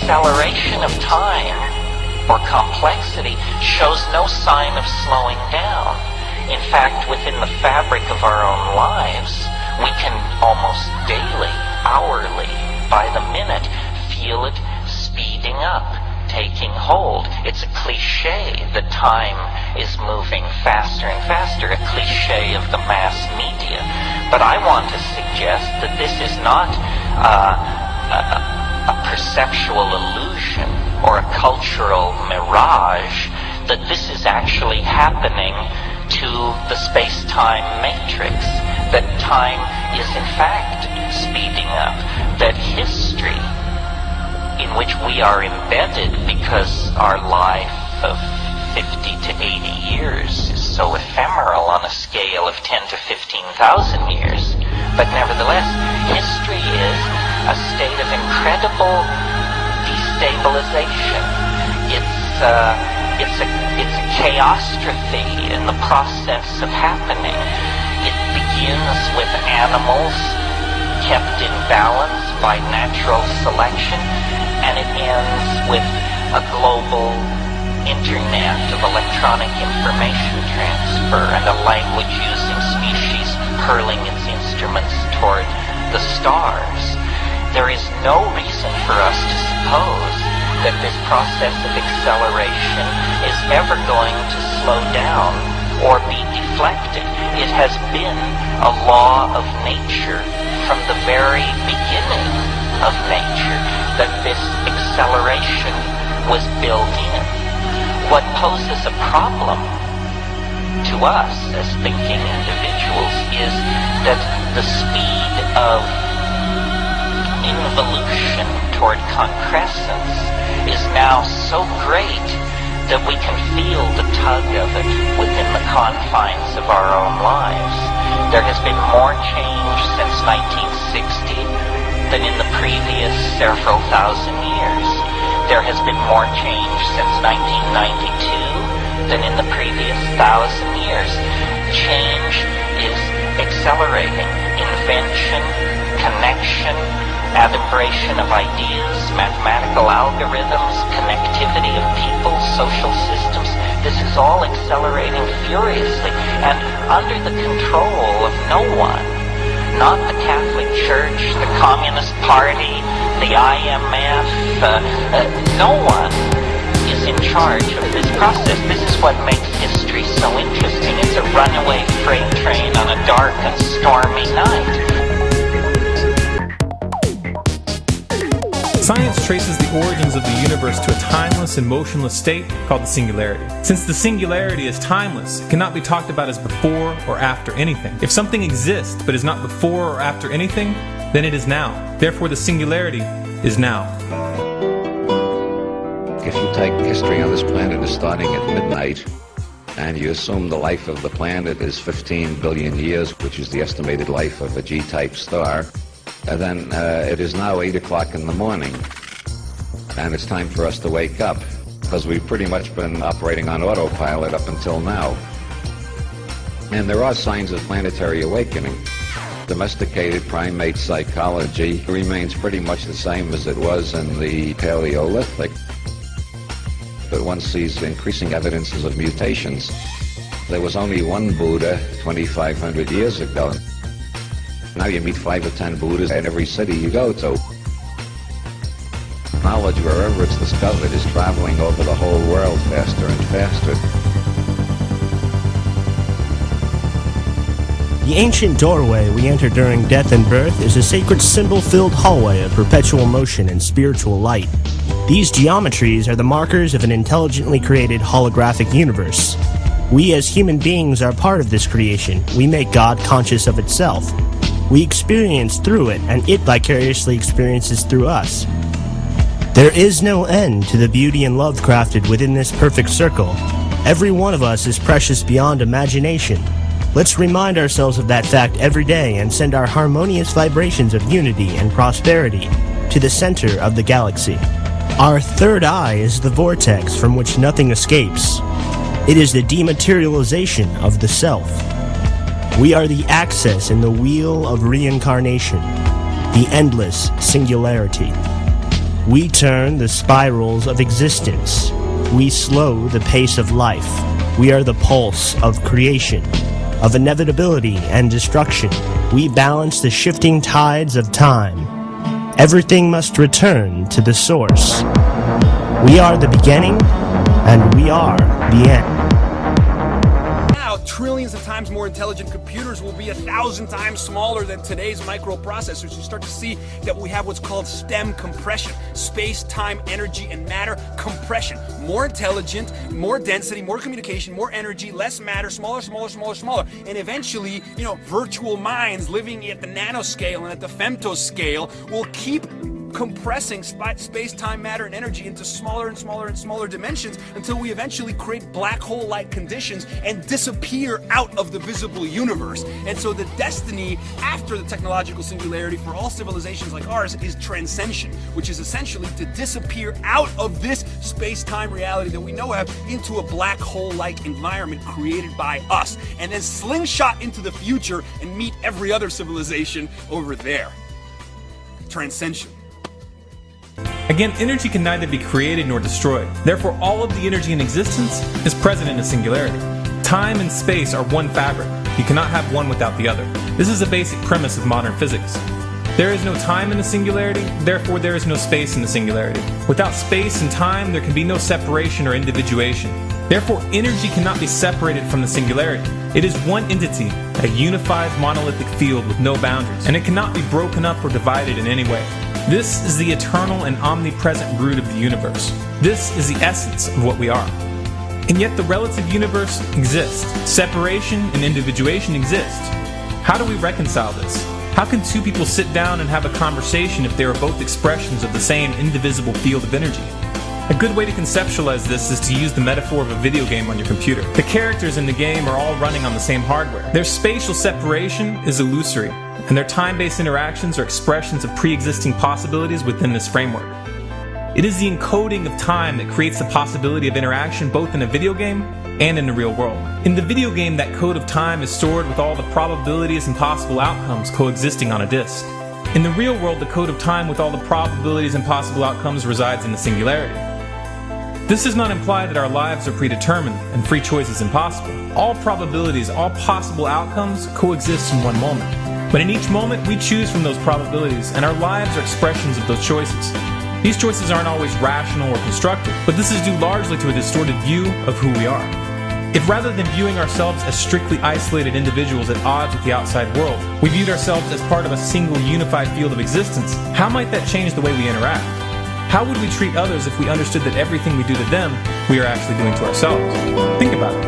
acceleration of time or complexity shows no sign of slowing down. In fact, within the fabric of our own lives, we can almost daily, hourly, by the minute, feel it speeding up, taking hold. It's a cliche that time is moving faster and faster, a cliche of the mass media. But I want to suggest that this is not a perceptual illusion or a cultural mirage, that this is actually happening to the space-time matrix, that time is in fact speeding up, that history in which we are embedded because our life of 50 to 80 years is so ephemeral on a scale of 10 to 15,000 years. But nevertheless, history is a state of incredible destabilization. It's a chaostrophe in the process of happening. It begins with animals kept in balance by natural selection, and it ends with a global internet of electronic information transfer and a language-using species hurling its instruments toward the stars. There is no reason for us to suppose that this process of acceleration is ever going to slow down or be deflected. It has been a law of nature from the very beginning of nature that this acceleration was built in. What poses a problem to us as thinking individuals is that the speed of involution toward concrescence is now so great that we can feel the tug of it within the confines of our own lives. There has been more change since 1960 than in the previous several thousand years. There has been more change since 1992 than in the previous 1,000 years. Change is accelerating. Invention, connection, adumbration of ideas, mathematical algorithms, connectivity of people, social systems, this is all accelerating furiously and under the control of no one. Not the Catholic Church, the Communist Party, the IMF, no one is in charge of this process. This is what makes history so interesting. It's a runaway freight train on a dark and stormy night. Science traces the origins of the universe to a timeless and motionless state called the singularity. Since the singularity is timeless, it cannot be talked about as before or after anything. If something exists but is not before or after anything, then it is now. Therefore, the singularity is now. If you take history on this planet is starting at midnight, and you assume the life of the planet is 15 billion years, which is the estimated life of a G-type star, then it is now 8 o'clock in the morning, and it's time for us to wake up, because we've pretty much been operating on autopilot up until now. And there are signs of planetary awakening. Domesticated primate psychology remains pretty much the same as it was in the Paleolithic, but one sees increasing evidences of mutations. There was only one Buddha 2,500 years ago. Now you meet 5 or 10 Buddhas in every city you go to. Knowledge, wherever it's discovered, is traveling over the whole world faster and faster. The ancient doorway we enter during death and birth is a sacred symbol-filled hallway of perpetual motion and spiritual light. These geometries are the markers of an intelligently created holographic universe. We as human beings are part of this creation. We make God conscious of itself. We experience through it, and it vicariously experiences through us. There is no end to the beauty and love crafted within this perfect circle. Every one of us is precious beyond imagination. Let's remind ourselves of that fact every day and send our harmonious vibrations of unity and prosperity to the center of the galaxy. Our third eye is the vortex from which nothing escapes. It is the dematerialization of the self. We are the axis in the wheel of reincarnation, the endless singularity. We turn the spirals of existence. We slow the pace of life. We are the pulse of creation, of inevitability and destruction. We balance the shifting tides of time. Everything must return to the source. We are the beginning, and we are the end. Trillions of times more intelligent computers will be 1,000 times smaller than today's microprocessors. You start to see that we have what's called STEM compression, space, time, energy, and matter compression. More intelligent, more density, more communication, more energy, less matter, smaller, smaller, smaller, smaller. And eventually, virtual minds living at the nanoscale and at the femtoscale will keep compressing space, time, matter, and energy into smaller and smaller and smaller dimensions until we eventually create black hole-like conditions and disappear out of the visible universe. And so the destiny after the technological singularity for all civilizations like ours is transcension, which is essentially to disappear out of this space-time reality that we know of into a black hole-like environment created by us, and then slingshot into the future and meet every other civilization over there. Transcension. Again, energy can neither be created nor destroyed. Therefore, all of the energy in existence is present in a singularity. Time and space are one fabric. You cannot have one without the other. This is a basic premise of modern physics. There is no time in the singularity, therefore there is no space in the singularity. Without space and time, there can be no separation or individuation. Therefore, energy cannot be separated from the singularity. It is one entity, a unified monolithic field with no boundaries, and it cannot be broken up or divided in any way. This is the eternal and omnipresent root of the universe. This is the essence of what we are. And yet the relative universe exists. Separation and individuation exist. How do we reconcile this? How can two people sit down and have a conversation if they are both expressions of the same indivisible field of energy? A good way to conceptualize this is to use the metaphor of a video game on your computer. The characters in the game are all running on the same hardware. Their spatial separation is illusory, and their time-based interactions are expressions of pre-existing possibilities within this framework. It is the encoding of time that creates the possibility of interaction both in a video game and in the real world. In the video game, that code of time is stored with all the probabilities and possible outcomes coexisting on a disk. In the real world, the code of time with all the probabilities and possible outcomes resides in the singularity. This does not imply that our lives are predetermined and free choice is impossible. All probabilities, all possible outcomes coexist in one moment. But in each moment, we choose from those probabilities, and our lives are expressions of those choices. These choices aren't always rational or constructive, but this is due largely to a distorted view of who we are. If rather than viewing ourselves as strictly isolated individuals at odds with the outside world, we viewed ourselves as part of a single unified field of existence, how might that change the way we interact? How would we treat others if we understood that everything we do to them, we are actually doing to ourselves? Think about it.